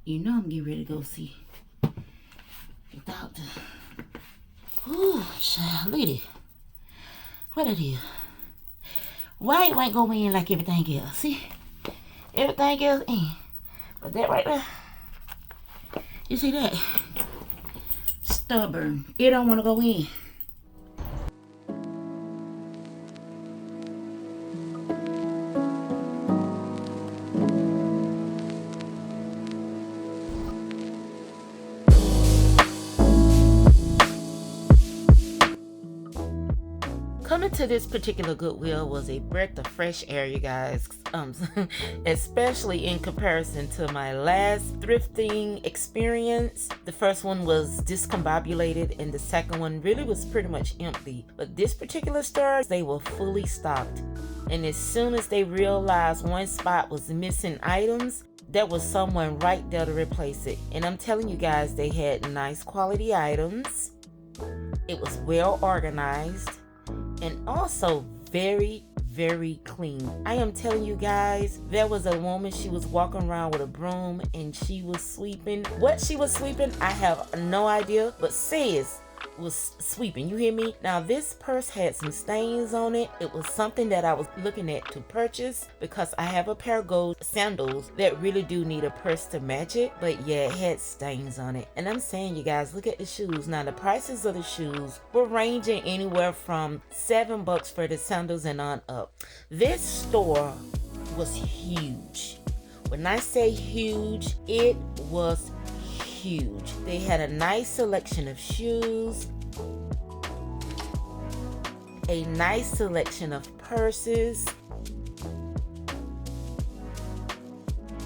You know I'm getting ready to go see the doctor. Ooh, child, look at it. What it is? Why it ain't go in like everything else? See? Everything else in. But that right there, you see that? Stubborn. It don't want to go in. Coming to this particular Goodwill was a breath of fresh air, you guys. Especially in comparison to my last thrifting experience. The first one was discombobulated and the second one really was pretty much empty. But this particular store, they were fully stocked. And as soon as they realized one spot was missing items, there was someone right there to replace it. And I'm telling you guys, they had nice quality items. It was well organized. And also very, very clean. I am telling you guys, there was a woman, she was walking around with a broom and she was sweeping. What she was sweeping, I have no idea, but sis was sweeping. You hear me? Now this purse had some stains on it. It was something that I was looking at to purchase because I have a pair of gold sandals that really do need a purse to match it, but yeah, it had stains on it. And I'm saying, you guys, look at the shoes. Now the prices of the shoes were ranging anywhere from $7 for the sandals and on up. This store was huge. When I say huge, it was huge. They had a nice selection of shoes, a nice selection of purses,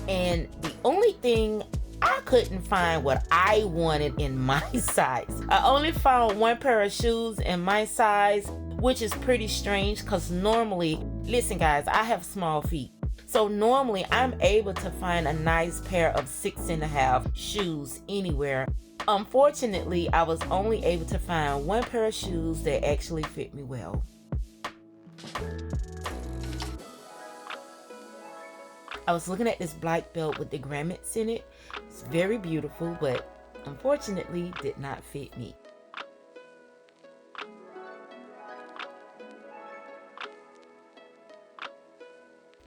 and the only thing I couldn't find what I wanted in my size. I only found one pair of shoes in my size, which is pretty strange because normally, listen guys, I have small feet. So normally I'm able to find a nice pair of 6.5 shoes anywhere. Unfortunately, I was only able to find one pair of shoes that actually fit me well. I was looking at this black belt with the grommets in it. It's very beautiful, but unfortunately did not fit me.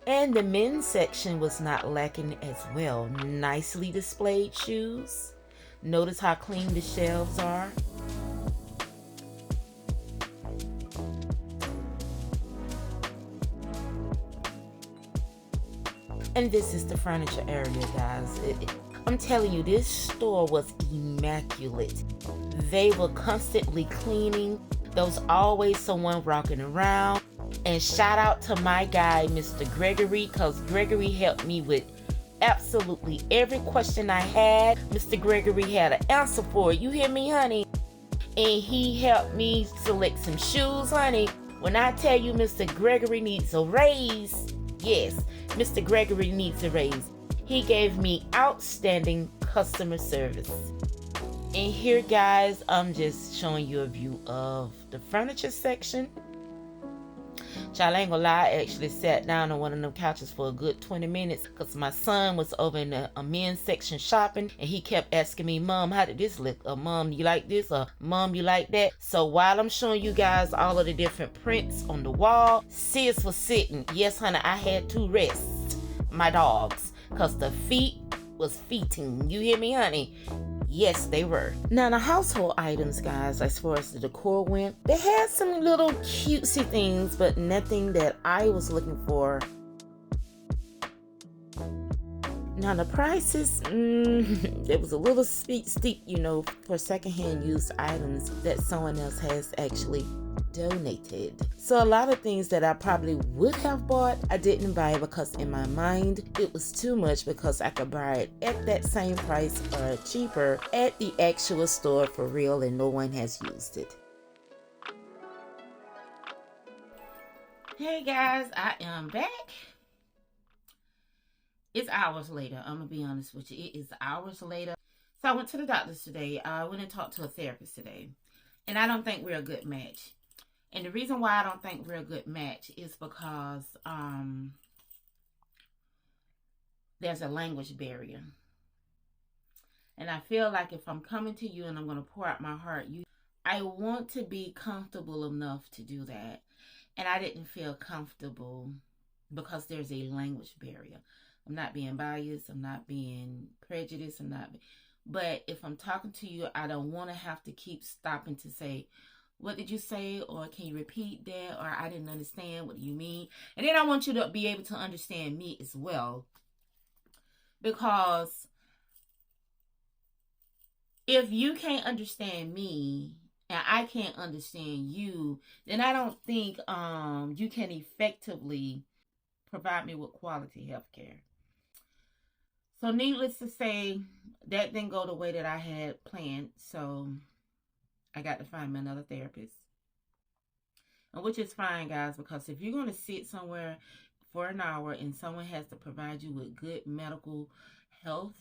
And the men's section was not lacking as well. Nicely displayed shoes. Notice how clean the shelves are. And this is the furniture area, guys. I'm telling you, this store was immaculate. They were constantly cleaning. There was always someone walking around. And shout out to my guy, Mr. Gregory, because Gregory helped me with absolutely every question I had. Mr. Gregory had an answer for it. You hear me, honey? And he helped me select some shoes, honey. When I tell you Mr. Gregory needs a raise, yes, Mr. Gregory needs a raise. He gave me outstanding customer service. And here, guys, I'm just showing you a view of the furniture section. Child, I ain't gonna lie, I actually sat down on one of them couches for a good 20 minutes because my son was over in the men's section shopping and he kept asking me, Mom, how did this look? Mom, you like this? Mom, you like that? So while I'm showing you guys all of the different prints on the wall, sis was sitting. Yes, honey, I had to rest my dogs because the feet was feeting. You hear me, honey? Yes, they were. Now, the household items, guys, as far as the decor went, they had some little cutesy things, but nothing that I was looking for. Now, the prices, it was a little steep, you know, for secondhand used items that someone else has actually donated. So a lot of things that I probably would have bought, I didn't buy because in my mind it was too much because I could buy it at that same price or cheaper at the actual store for real and no one has used it. Hey guys, I am back. It's hours later. I'm gonna be honest with you. It is hours later. So I went to the doctor's today. I went and talked to a therapist today. And I don't think we're a good match. And the reason why I don't think we're a good match is because there's a language barrier. And I feel like if I'm coming to you and I'm going to pour out my heart, I want to be comfortable enough to do that. And I didn't feel comfortable because there's a language barrier. I'm not being biased. I'm not being prejudiced. But if I'm talking to you, I don't want to have to keep stopping to say, what did you say? Or can you repeat that? Or I didn't understand. What do you mean? And then I want you to be able to understand me as well. Because if you can't understand me and I can't understand you, then I don't think you can effectively provide me with quality health care. So needless to say, that didn't go the way that I had planned. So I got to find me another therapist. And which is fine, guys, because if you're going to sit somewhere for an hour and someone has to provide you with good medical health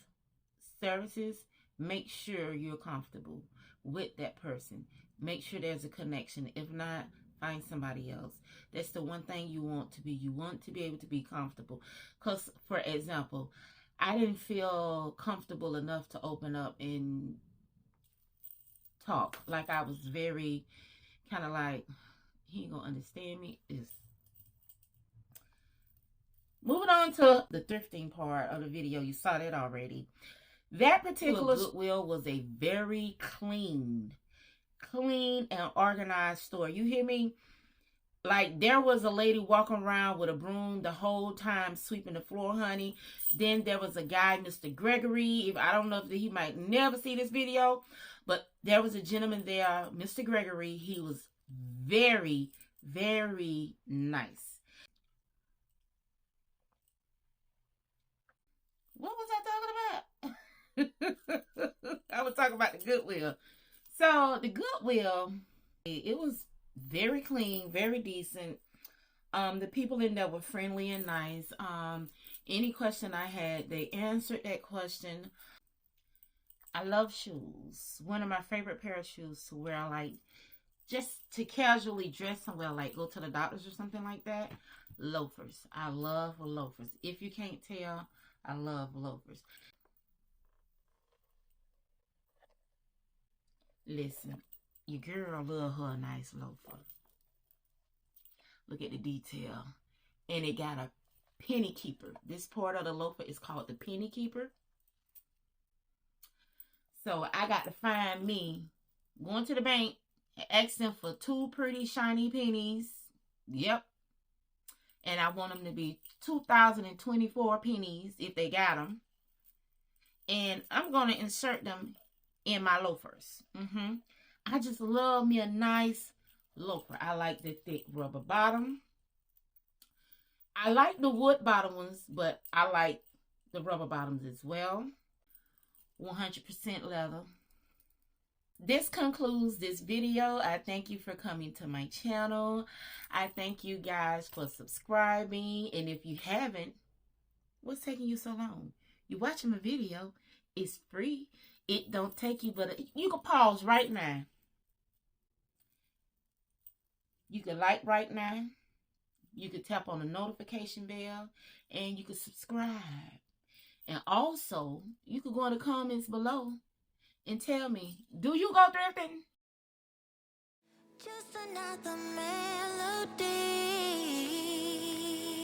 services, make sure you're comfortable with that person. Make sure there's a connection. If not, find somebody else. That's the one thing you want to be. You want to be able to be comfortable. Because, for example, I didn't feel comfortable enough to open up and talk. Like I was very kind of like, he ain't gonna understand me. Moving on to the thrifting part of the video. You saw that already. That particular Goodwill was a very clean and organized store. You hear me? Like, there was a lady walking around with a broom the whole time sweeping the floor, honey. Then there was a guy, Mr. Gregory. I don't know if he might never see this video, but there was a gentleman there, Mr. Gregory. He was very, very nice. What was I talking about? I was talking about the Goodwill. So, the Goodwill, it was very clean, very decent. The people in there were friendly and nice. Any question I had, they answered that question. I love shoes. One of my favorite pair of shoes to wear, like, just to casually dress somewhere, like go to the doctors or something like that. Loafers. I love loafers. If you can't tell, I love loafers. Listen, your girl love her a nice loafer. Look at the detail. And it got a penny keeper. This part of the loafer is called the penny keeper. So I got to find me going to the bank and asking for 2 pretty shiny pennies. Yep. And I want them to be 2024 pennies if they got them. And I'm going to insert them in my loafers. I just love me a nice loafer. I like the thick rubber bottom. I like the wood bottom ones, but I like the rubber bottoms as well. 100% leather. This concludes this video. I thank you for coming to my channel. I thank you guys for subscribing. And if you haven't, what's taking you so long? You're watching my video. It's free. It don't take you, but you can pause right now. You can like right now. You can tap on the notification bell. And you can subscribe. And also, you can go in the comments below and tell me, do you go thrifting? Just another melody.